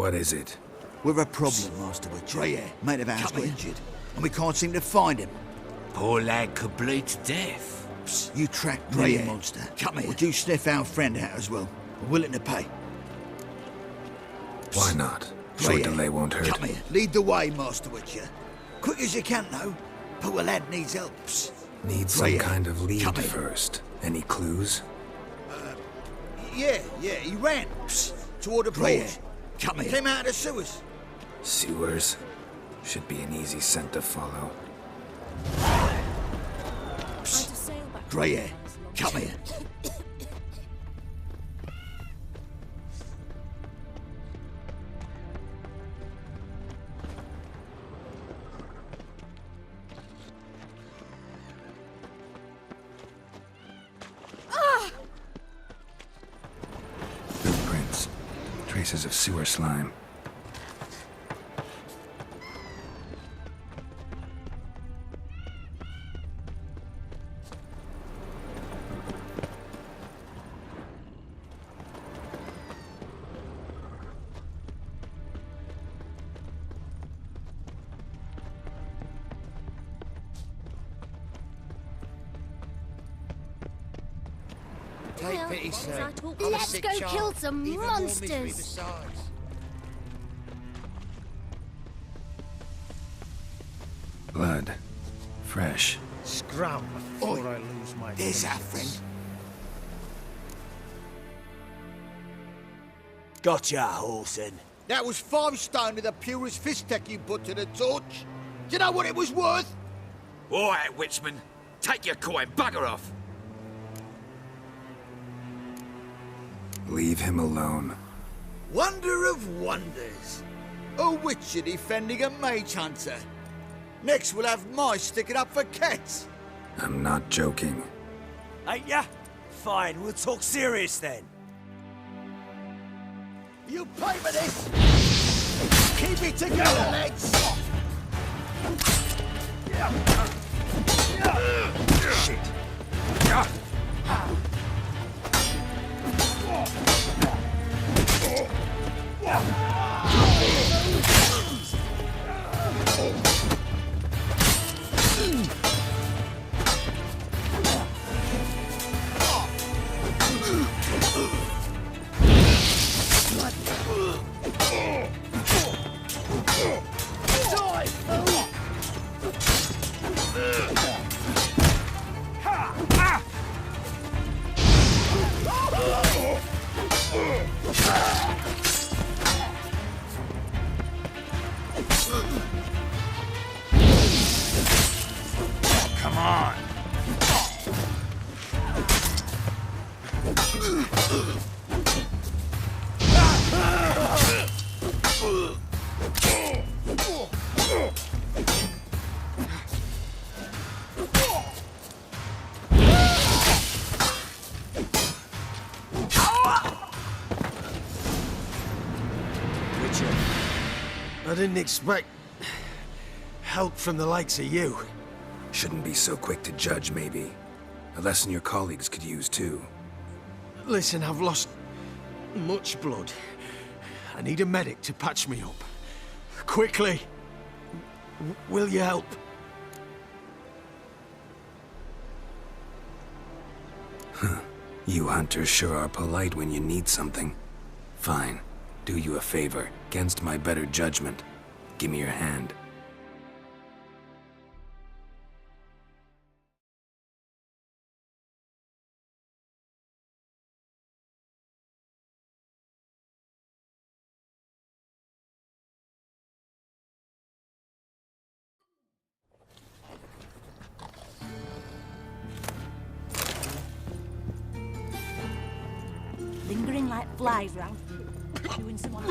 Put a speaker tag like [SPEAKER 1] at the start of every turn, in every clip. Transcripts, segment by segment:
[SPEAKER 1] What is it?
[SPEAKER 2] We're a problem, Master Witcher. Grey hair, mate of ours got injured, and we can't seem to find him.
[SPEAKER 3] Poor lad could bleed to death.
[SPEAKER 2] Psst, you track Grey hair, monster. Come here. Would you sniff our friend out as well? We're willing to pay.
[SPEAKER 1] Why not? Short delay won't hurt.
[SPEAKER 2] Come here. Lead the way, Master Witcher. Quick as you can, though. Poor lad needs help.
[SPEAKER 1] Need some kind of lead first. Any clues?
[SPEAKER 2] Yeah, he ran. Toward the bridge. Come here. Came out of the sewers.
[SPEAKER 1] Sewers? Should be an easy scent to follow.
[SPEAKER 2] Grey hair. Come here.
[SPEAKER 1] Footprints. Traces of sewer slime.
[SPEAKER 4] Take pity, sir. Let's go kill some monsters.
[SPEAKER 1] Blood. Fresh.
[SPEAKER 5] Scram before I lose my
[SPEAKER 2] There's our friend.
[SPEAKER 6] Gotcha, Horson.
[SPEAKER 2] That was 5 stone of the purest fistek you put to the torch. Do you know what it was worth?
[SPEAKER 3] All right, Witchman. Take your coin, bugger off.
[SPEAKER 1] Leave him alone.
[SPEAKER 2] Wonder of wonders. A witcher defending a mage hunter. Next we'll have mice sticking up for cats.
[SPEAKER 1] I'm not joking.
[SPEAKER 6] Ain't ya? Fine, we'll talk serious then.
[SPEAKER 2] You pay for this! Keep it together, lads!
[SPEAKER 1] Shit.
[SPEAKER 5] Come on. I didn't expect help from the likes of you.
[SPEAKER 1] Shouldn't be so quick to judge, maybe. A lesson your colleagues could use, too.
[SPEAKER 5] Listen, I've lost much blood. I need a medic to patch me up. Quickly! Will you help?
[SPEAKER 1] You hunters sure are polite when you need something. Fine. Do you a favor, against my better judgment. Give me your hand.
[SPEAKER 4] Lingering like flies round. Chewing someone.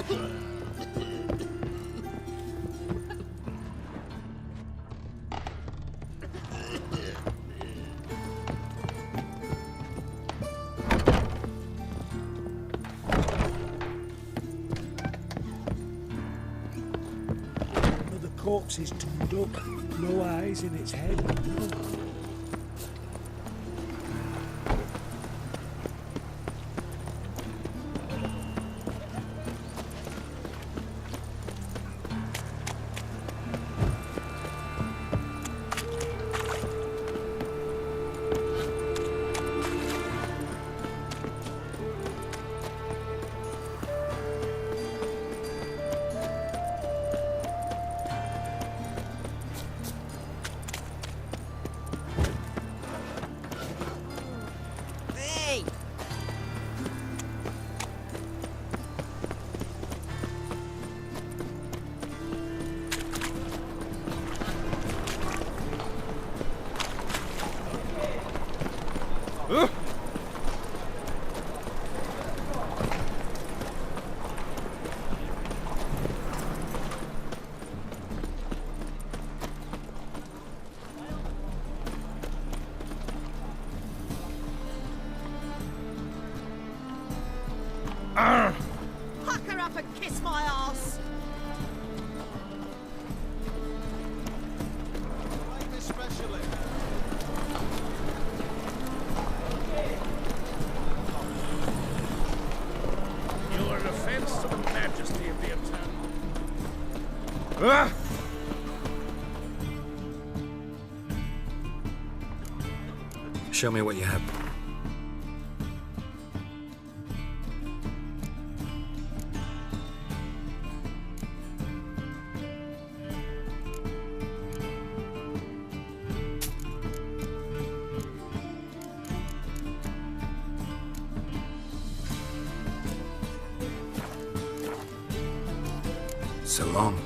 [SPEAKER 5] The corpse is turned up. No eyes in its head. No.
[SPEAKER 7] Pucker up and kiss my ass.
[SPEAKER 8] You are an offense to the majesty of the attack.
[SPEAKER 1] Show me what you have. So long.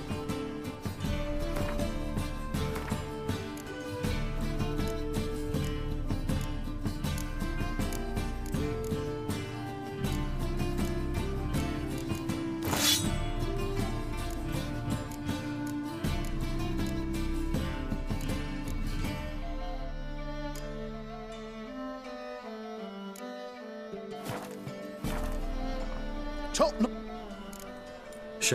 [SPEAKER 5] Top.
[SPEAKER 1] Sh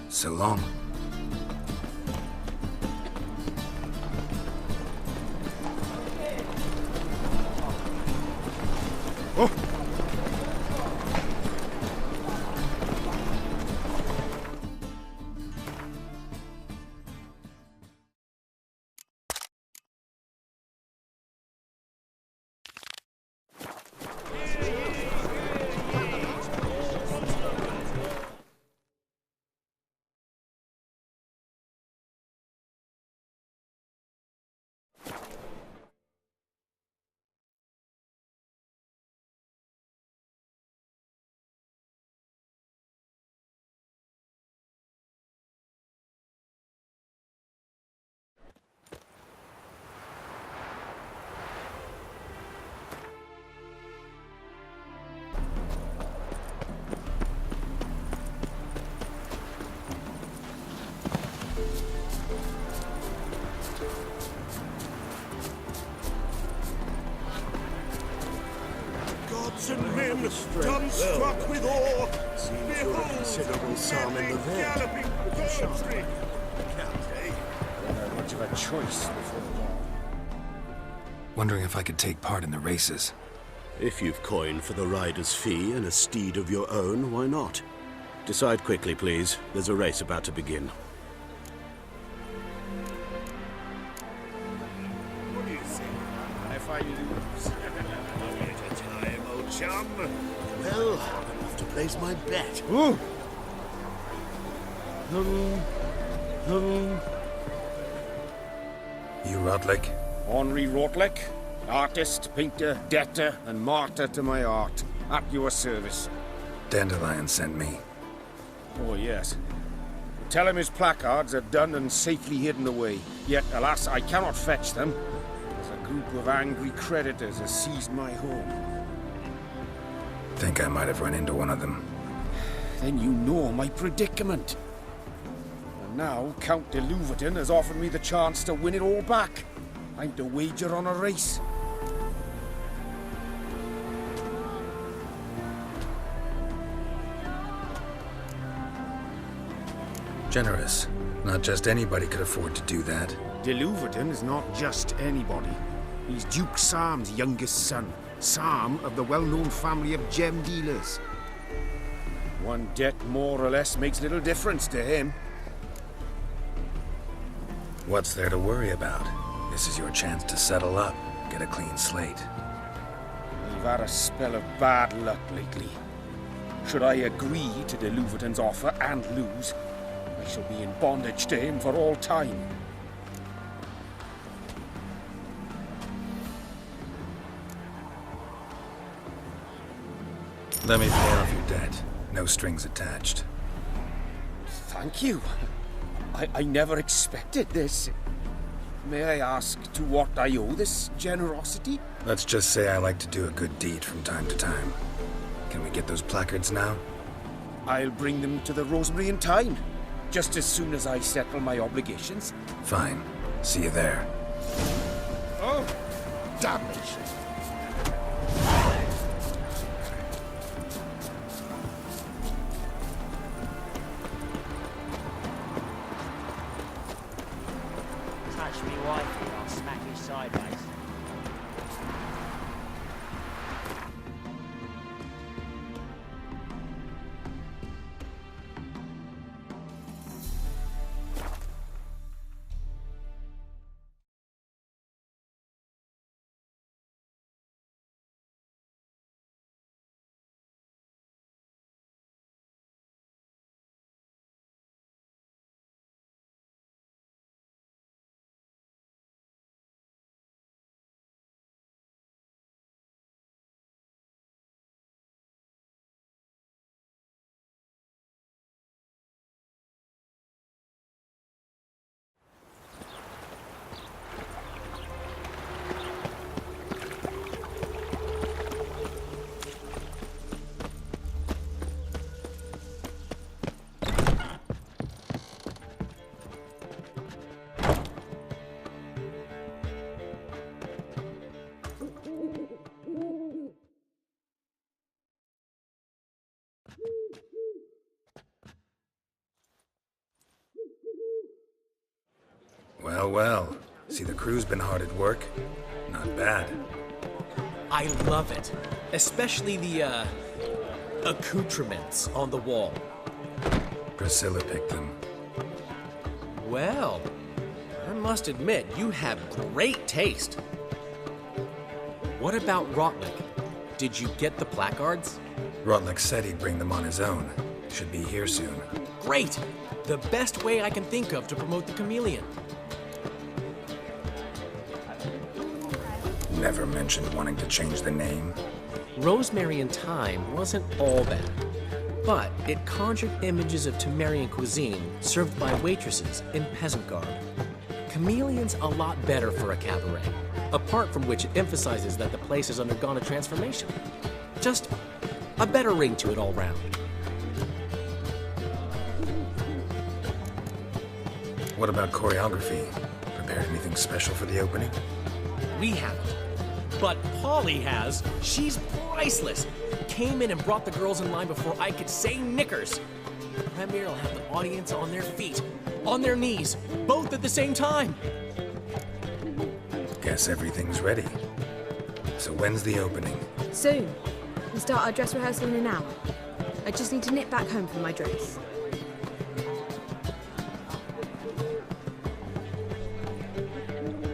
[SPEAKER 1] So long.
[SPEAKER 8] Gods and men, dumb struck with awe, behold
[SPEAKER 5] Considerable psalm in the vet.
[SPEAKER 8] galloping poetry.
[SPEAKER 3] Don't have much of a choice before the dawn.
[SPEAKER 1] Wondering if I could take part in the races.
[SPEAKER 9] If you've coin for the rider's fee and a steed of your own, why not? Decide quickly, please. There's a race about to begin.
[SPEAKER 8] What do you say? If I lose, at a time, old chum.
[SPEAKER 9] Well, I'll have to place my bet.
[SPEAKER 1] You Rodlick?
[SPEAKER 3] Henri Rotlick, artist, painter, debtor, and martyr to my art. At your service.
[SPEAKER 1] Dandelion sent me.
[SPEAKER 3] Oh, yes. Tell him his placards are done and safely hidden away. Yet, alas, I cannot fetch them, as a group of angry creditors has seized my home.
[SPEAKER 1] Think I might have run into one of them.
[SPEAKER 3] Then you know my predicament. And now, Count de Louverton has offered me the chance to win it all back. I'm to wager on a race.
[SPEAKER 1] Generous. Not just anybody could afford to do that.
[SPEAKER 3] De Louverton is not just anybody. He's Duke Sam's youngest son. Sam of the well-known family of gem dealers. One debt more or less makes little difference to him.
[SPEAKER 1] What's there to worry about? This is your chance to settle up, get a clean slate.
[SPEAKER 3] We've had a spell of bad luck lately. Should I agree to de Louverton's offer and lose, I shall be in bondage to him for all time.
[SPEAKER 1] Let me pay off your debt. No strings attached.
[SPEAKER 3] Thank you. I never expected this. May I ask to what I owe this generosity?
[SPEAKER 1] Let's just say I like to do a good deed from time to time. Can we get those placards now?
[SPEAKER 3] I'll bring them to the Rosemary in time, just as soon as I settle my obligations.
[SPEAKER 1] Fine. See you there.
[SPEAKER 3] Oh, damnation.
[SPEAKER 10] Touch me wifey, I'll smack you sideways.
[SPEAKER 1] Well, well. See, the crew's been hard at work. Not bad.
[SPEAKER 11] I love it. Especially the, accoutrements on the wall.
[SPEAKER 1] Priscilla picked them.
[SPEAKER 11] Well, I must admit, you have great taste. What about Rotlick? Did you get the placards?
[SPEAKER 1] Rotlick said he'd bring them on his own. Should be here soon.
[SPEAKER 11] Great! The best way I can think of to promote the chameleon.
[SPEAKER 1] Never mentioned wanting to change the name.
[SPEAKER 11] Rosemary in Time wasn't all bad, but it conjured images of Temerian cuisine served by waitresses in peasant garb. Chameleon's a lot better for a cabaret, apart from which it emphasizes that the place has undergone a transformation. Just a better ring to it all round.
[SPEAKER 1] What about choreography? Prepared anything special for the opening?
[SPEAKER 11] We haven't. But Polly has. She's priceless. Came in and brought the girls in line before I could say knickers. The premiere will have the audience on their feet, on their knees, both at the same time.
[SPEAKER 1] Guess everything's ready. So when's the opening?
[SPEAKER 4] Soon. We start our dress rehearsal in an hour. I just need to nip back home for my dress.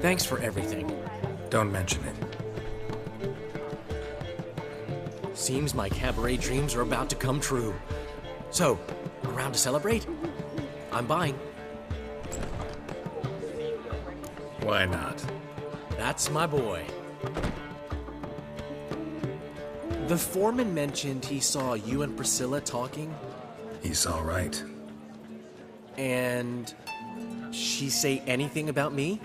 [SPEAKER 11] Thanks for everything.
[SPEAKER 1] Don't mention it.
[SPEAKER 11] Seems my cabaret dreams are about to come true. So, around to celebrate? I'm buying.
[SPEAKER 1] Why not?
[SPEAKER 11] That's my boy. The foreman mentioned he saw you and Priscilla talking.
[SPEAKER 1] He's all right.
[SPEAKER 11] And she say anything about me?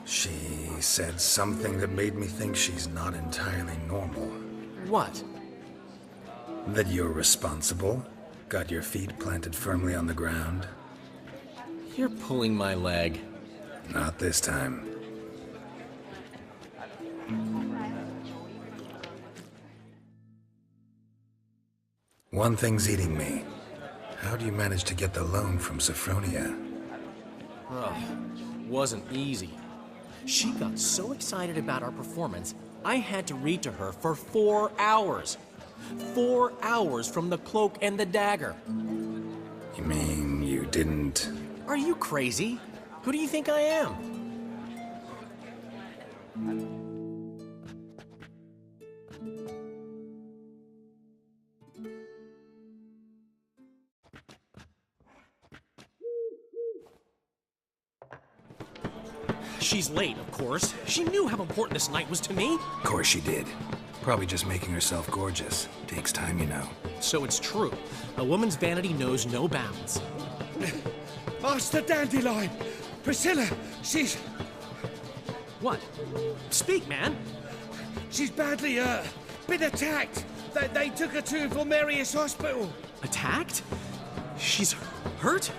[SPEAKER 1] She said something that made me think she's not entirely normal.
[SPEAKER 11] What?
[SPEAKER 1] That you're responsible, got your feet planted firmly on the ground.
[SPEAKER 11] You're pulling my leg.
[SPEAKER 1] Not this time. One thing's eating me. How do you manage to get the loan from Sophronia?
[SPEAKER 11] Ugh, wasn't easy. She got so excited about our performance, I had to read to her for 4 hours. 4 hours from the Cloak and the Dagger.
[SPEAKER 1] You mean you didn't
[SPEAKER 11] Are you crazy? Who do you think I am? She's late, of course. She knew how important this night was to me.
[SPEAKER 1] Of course she did. Probably just making herself gorgeous. Takes time, you know.
[SPEAKER 11] So it's true. A woman's vanity knows no bounds.
[SPEAKER 8] Master Dandelion! Priscilla, she's...
[SPEAKER 11] What? Speak, man.
[SPEAKER 8] She's badly, been attacked. They took her to Vulmerius Hospital.
[SPEAKER 11] Attacked? She's hurt?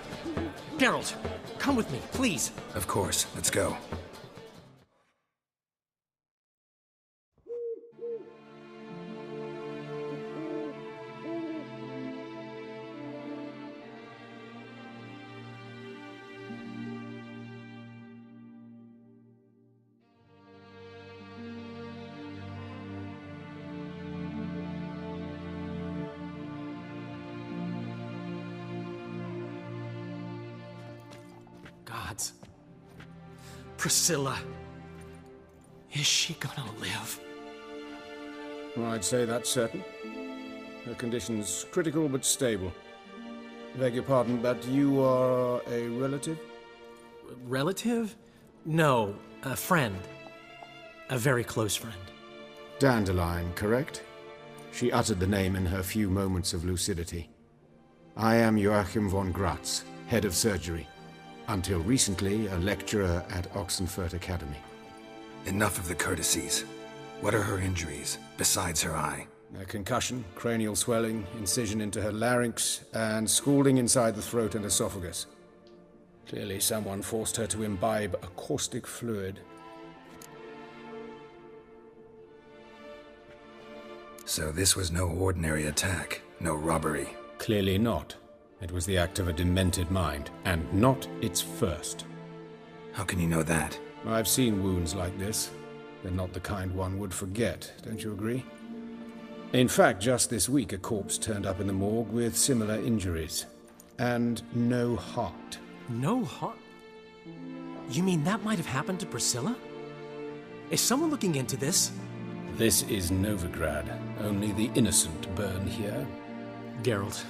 [SPEAKER 11] Geralt, come with me, please.
[SPEAKER 1] Of course. Let's go.
[SPEAKER 11] Gods. Priscilla. Is she gonna live?
[SPEAKER 3] I'd say that's certain. Her condition's critical but stable. Beg your pardon, but you are a relative?
[SPEAKER 11] Relative? No, a friend. A very close friend.
[SPEAKER 3] Dandelion, correct? She uttered the name in her few moments of lucidity. I am Joachim von Gratz, head of surgery. Until recently, a lecturer at Oxenfurt Academy.
[SPEAKER 1] Enough of the courtesies. What are her injuries, besides her eye?
[SPEAKER 3] A concussion, cranial swelling, incision into her larynx, and scalding inside the throat and esophagus. Clearly someone forced her to imbibe a caustic fluid.
[SPEAKER 1] So this was no ordinary attack, no robbery.
[SPEAKER 3] Clearly not. It was the act of a demented mind, and not its first.
[SPEAKER 1] How can you know that?
[SPEAKER 3] I've seen wounds like this. They're not the kind one would forget, don't you agree? In fact, just this week a corpse turned up in the morgue with similar injuries. And no heart.
[SPEAKER 11] No heart? You mean that might have happened to Priscilla? Is someone looking into this?
[SPEAKER 3] This is Novigrad. Only the innocent burn here.
[SPEAKER 11] Geralt,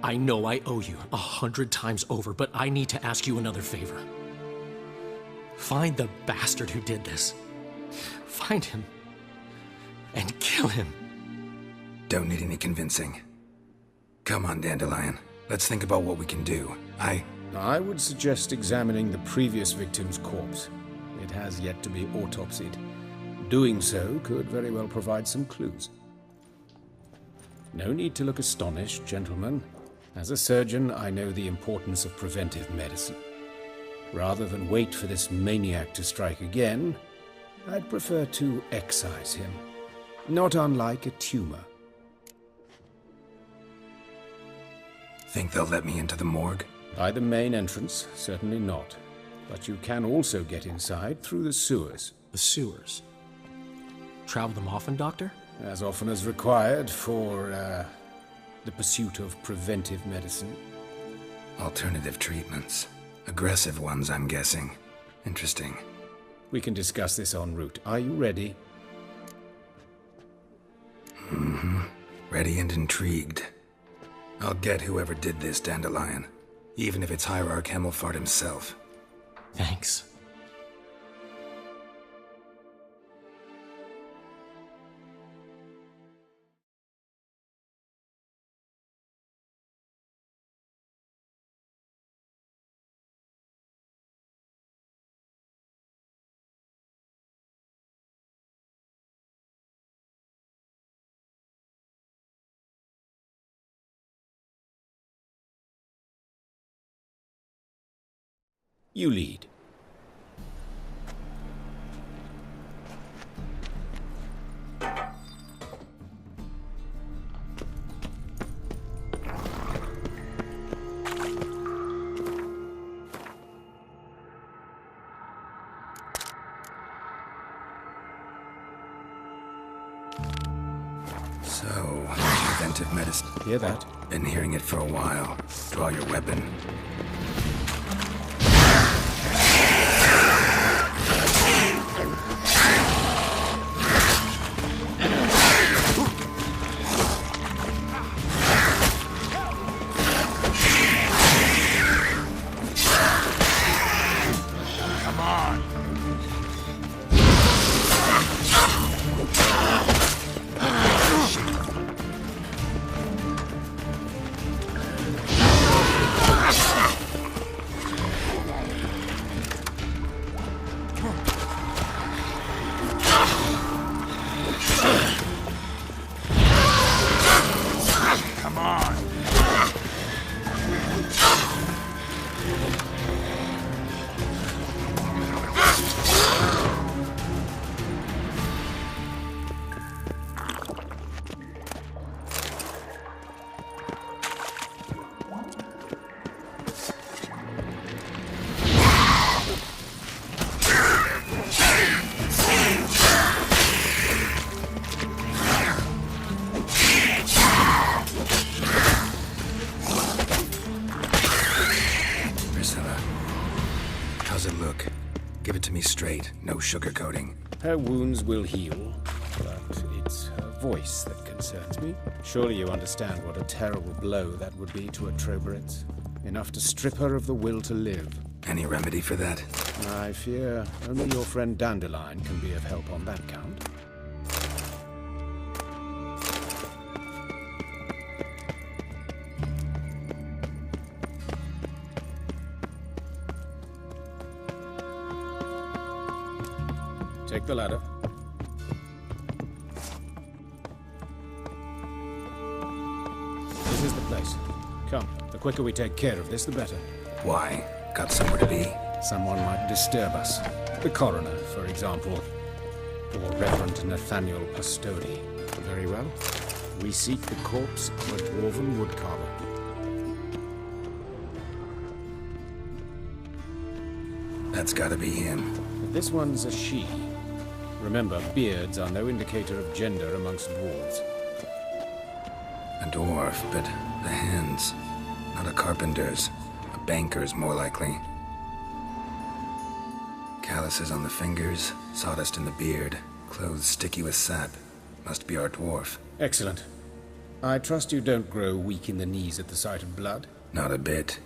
[SPEAKER 11] I know I owe you 100 times over, but I need to ask you another favor. Find the bastard who did this. Find him. And kill him.
[SPEAKER 1] Don't need any convincing. Come on, Dandelion. Let's think about what we can do.
[SPEAKER 3] I would suggest examining the previous victim's corpse. It has yet to be autopsied. Doing so could very well provide some clues. No need to look astonished, gentlemen. As a surgeon, I know the importance of preventive medicine. Rather than wait for this maniac to strike again, I'd prefer to excise him. Not unlike a tumor.
[SPEAKER 1] Think they'll let me into the morgue?
[SPEAKER 3] By the main entrance, certainly not. But you can also get inside through the sewers.
[SPEAKER 11] The sewers? Travel them often, Doctor?
[SPEAKER 3] As often as required for, the pursuit of preventive medicine.
[SPEAKER 1] Alternative treatments. Aggressive ones, I'm guessing. Interesting.
[SPEAKER 3] We can discuss this en route. Are you ready?
[SPEAKER 1] Mm-hmm. Ready and intrigued. I'll get whoever did this, Dandelion. Even if it's Hierarch Hemmelfart himself.
[SPEAKER 11] Thanks.
[SPEAKER 3] You lead.
[SPEAKER 1] So, preventive medicine.
[SPEAKER 3] Hear that?
[SPEAKER 1] Been hearing it for a while. Draw your weapon. Look, give it to me straight, no sugarcoating.
[SPEAKER 3] Her wounds will heal, but it's her voice that concerns me. Surely you understand what a terrible blow that would be to a Troberet. Enough to strip her of the will to live.
[SPEAKER 1] Any remedy for that?
[SPEAKER 3] I fear only your friend Dandelion can be of help on that count. Take the ladder. This is the place. Come, the quicker we take care of this, the better.
[SPEAKER 1] Why? Got somewhere to be?
[SPEAKER 3] Someone might disturb us. The coroner, for example. Or Reverend Nathaniel Pastodi. Very well. We seek the corpse of a dwarven woodcarver.
[SPEAKER 1] That's gotta be him.
[SPEAKER 3] But this one's a she. Remember, beards are no indicator of gender amongst dwarves.
[SPEAKER 1] A dwarf, but the hands. Not a carpenter's. A banker's, more likely. Calluses on the fingers, sawdust in the beard, clothes sticky with sap. Must be our dwarf.
[SPEAKER 3] Excellent. I trust you don't grow weak in the knees at the sight of blood?
[SPEAKER 1] Not a bit.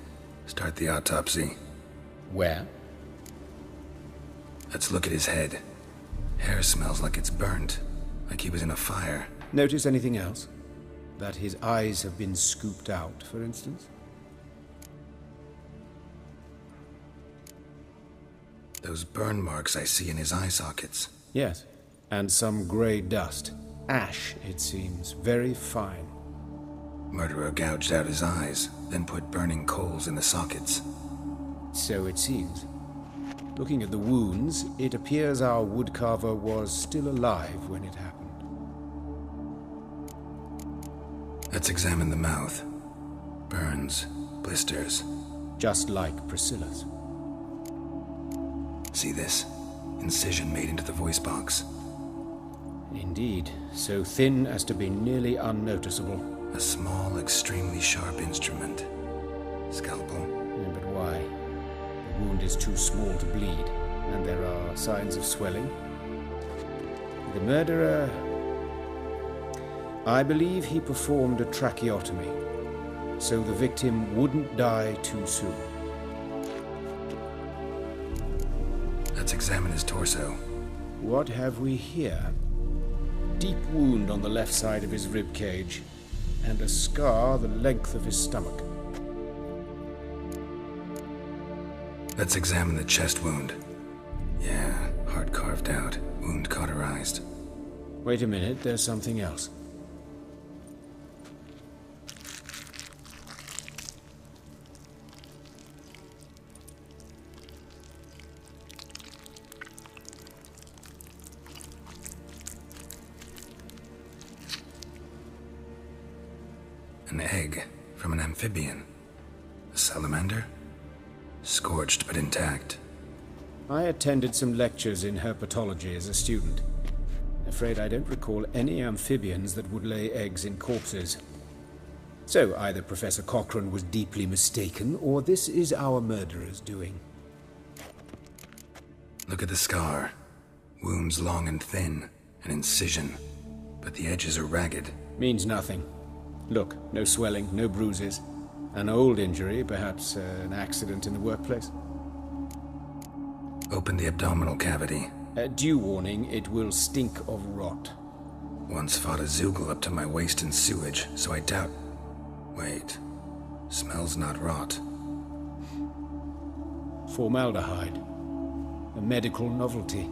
[SPEAKER 1] Start the autopsy.
[SPEAKER 3] Where?
[SPEAKER 1] Let's look at his head. Hair smells like it's burnt, like he was in a fire.
[SPEAKER 3] Notice anything else? That his eyes have been scooped out, for instance?
[SPEAKER 1] Those burn marks I see in his eye sockets.
[SPEAKER 3] Yes, and some grey dust. Ash, it seems. Very fine.
[SPEAKER 1] Murderer gouged out his eyes, then put burning coals in the sockets.
[SPEAKER 3] So it seems. Looking at the wounds, it appears our woodcarver was still alive when it happened.
[SPEAKER 1] Let's examine the mouth. Burns, blisters.
[SPEAKER 3] Just like Priscilla's.
[SPEAKER 1] See this? Incision made into the voice box.
[SPEAKER 3] Indeed, so thin as to be nearly unnoticeable.
[SPEAKER 1] A small, extremely sharp instrument. Scalpel.
[SPEAKER 3] Yeah, but why? The wound is too small to bleed, and there are signs of swelling. The murderer... I believe he performed a tracheotomy, so the victim wouldn't die too soon.
[SPEAKER 1] Let's examine his torso.
[SPEAKER 3] What have we here? Deep wound on the left side of his rib cage, and a scar the length of his stomach.
[SPEAKER 1] Let's examine the chest wound. Yeah, heart carved out, wound cauterized.
[SPEAKER 3] Wait a minute, there's something else.
[SPEAKER 1] An egg from an amphibian. A salamander? Scorched but intact.
[SPEAKER 3] I attended some lectures in herpetology as a student. Afraid I don't recall any amphibians that would lay eggs in corpses. So either Professor Cochrane was deeply mistaken, or this is our murderer's doing.
[SPEAKER 1] Look at the scar. Wounds long and thin. An incision. But the edges are ragged.
[SPEAKER 3] Means nothing. Look, no swelling, no bruises. An old injury, perhaps an accident in the workplace.
[SPEAKER 1] Open the abdominal cavity.
[SPEAKER 3] Due warning, it will stink of rot.
[SPEAKER 1] Once fought a Zoogle up to my waist in sewage, so I doubt... Wait. Smells not rot.
[SPEAKER 3] Formaldehyde. A medical novelty.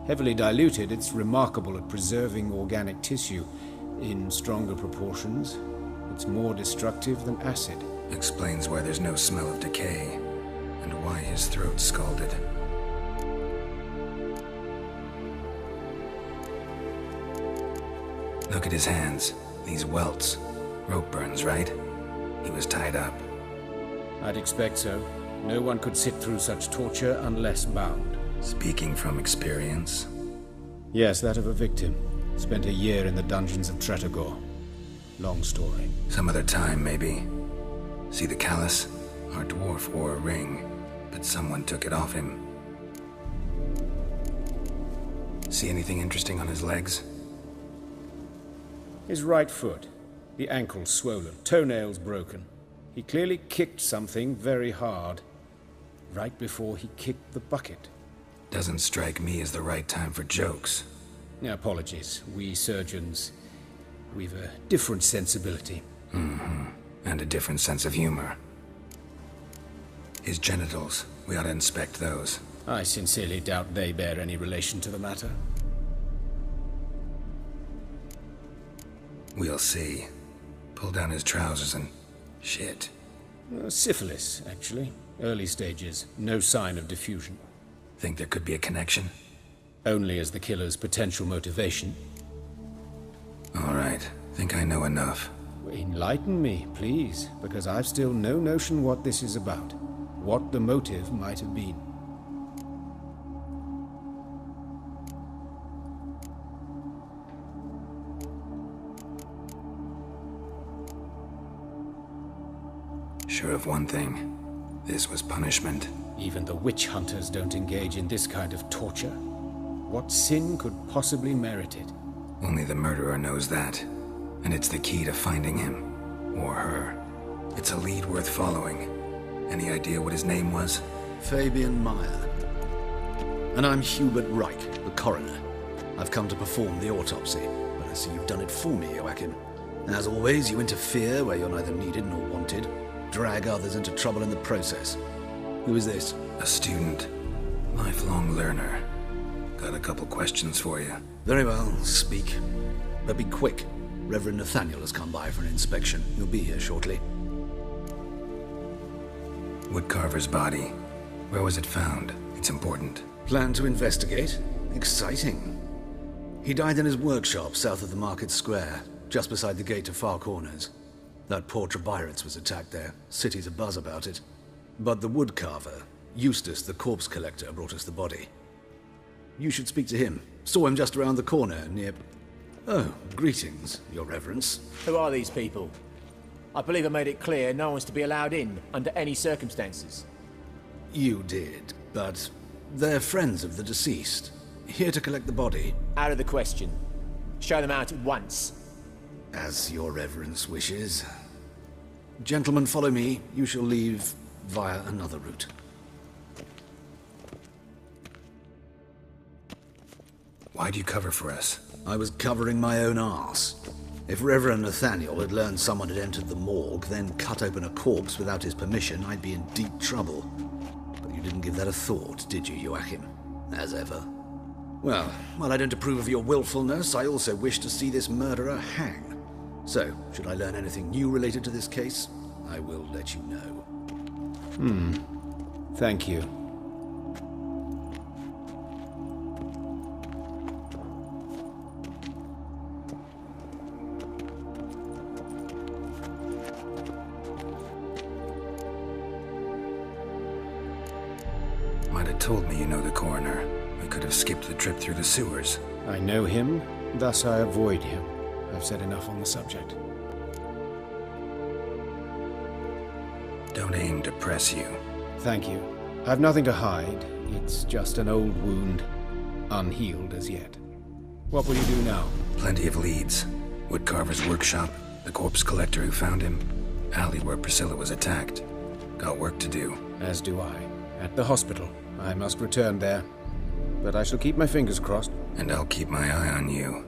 [SPEAKER 3] Heavily diluted, it's remarkable at preserving organic tissue. In stronger proportions, it's more destructive than acid.
[SPEAKER 1] Explains why there's no smell of decay, and why his throat's scalded. Look at his hands. These welts. Rope burns, right? He was tied up.
[SPEAKER 3] I'd expect so. No one could sit through such torture unless bound.
[SPEAKER 1] Speaking from experience?
[SPEAKER 3] Yes, that of a victim. Spent a year in the dungeons of Tretogor. Long story.
[SPEAKER 1] Some other time, maybe. See the callus? Our dwarf wore a ring, but someone took it off him. See anything interesting on his legs?
[SPEAKER 3] His right foot. The ankle swollen, toenails broken. He clearly kicked something very hard. Right before he kicked the bucket.
[SPEAKER 1] Doesn't strike me as the right time for jokes.
[SPEAKER 3] Apologies. We surgeons, we've a different sensibility.
[SPEAKER 1] Mm-hmm. And a different sense of humor. His genitals, we ought to inspect those.
[SPEAKER 3] I sincerely doubt they bear any relation to the matter.
[SPEAKER 1] We'll see. Pull down his trousers and... shit.
[SPEAKER 3] Syphilis, actually. Early stages. No sign of diffusion.
[SPEAKER 1] Think there could be a connection?
[SPEAKER 3] Only as the killer's potential motivation.
[SPEAKER 1] All right. Think I know enough.
[SPEAKER 3] Enlighten me, please, because I've still no notion what this is about. What the motive might have been.
[SPEAKER 1] Sure of one thing. This was punishment.
[SPEAKER 3] Even the witch hunters don't engage in this kind of torture. What sin could possibly merit it?
[SPEAKER 1] Only the murderer knows that. And it's the key to finding him. Or her. It's a lead worth following. Any idea what his name was?
[SPEAKER 12] Fabian Meyer. And I'm Hubert Reich, the coroner. I've come to perform the autopsy, but I see you've done it for me, Joachim. As always, you interfere where you're neither needed nor wanted. Drag others into trouble in the process. Who is this?
[SPEAKER 1] A student. Lifelong learner. Got a couple questions for you.
[SPEAKER 12] Very well, speak. But be quick. Reverend Nathaniel has come by for an inspection. He'll be here shortly.
[SPEAKER 1] Woodcarver's body. Where was it found? It's important.
[SPEAKER 12] Plan to investigate? Exciting. He died in his workshop south of the market square, just beside the gate to Far Corners. That poor Trebirates was attacked there. City's abuzz about it. But the woodcarver, Eustace the corpse collector, brought us the body. You should speak to him. Saw him just around the corner near... Oh, greetings, Your Reverence.
[SPEAKER 13] Who are these people? I believe I made it clear no one's to be allowed in, under any circumstances.
[SPEAKER 12] You did, but they're friends of the deceased. Here to collect the body.
[SPEAKER 13] Out of the question. Show them out at once.
[SPEAKER 12] As Your Reverence wishes. Gentlemen, follow me. You shall leave via another route.
[SPEAKER 1] Why'd you cover for us?
[SPEAKER 12] I was covering my own arse. If Reverend Nathaniel had learned someone had entered the morgue, then cut open a corpse without his permission, I'd be in deep trouble. But you didn't give that a thought, did you, Joachim? As ever. Well, while I don't approve of your willfulness, I also wish to see this murderer hang. So, should I learn anything new related to this case, I will let you know.
[SPEAKER 3] Thank you.
[SPEAKER 1] Might have told me you know the coroner. We could have skipped the trip through the sewers.
[SPEAKER 3] I know him, thus I avoid him. I've said enough on the subject.
[SPEAKER 1] Don't aim to press you.
[SPEAKER 3] Thank you. I've nothing to hide. It's just an old wound, unhealed as yet. What will you do now?
[SPEAKER 1] Plenty of leads. Woodcarver's workshop, the corpse collector who found him, alley where Priscilla was attacked. Got work to do.
[SPEAKER 3] As do I. At the hospital. I must return there. But I shall keep my fingers crossed.
[SPEAKER 1] And I'll keep my eye on you.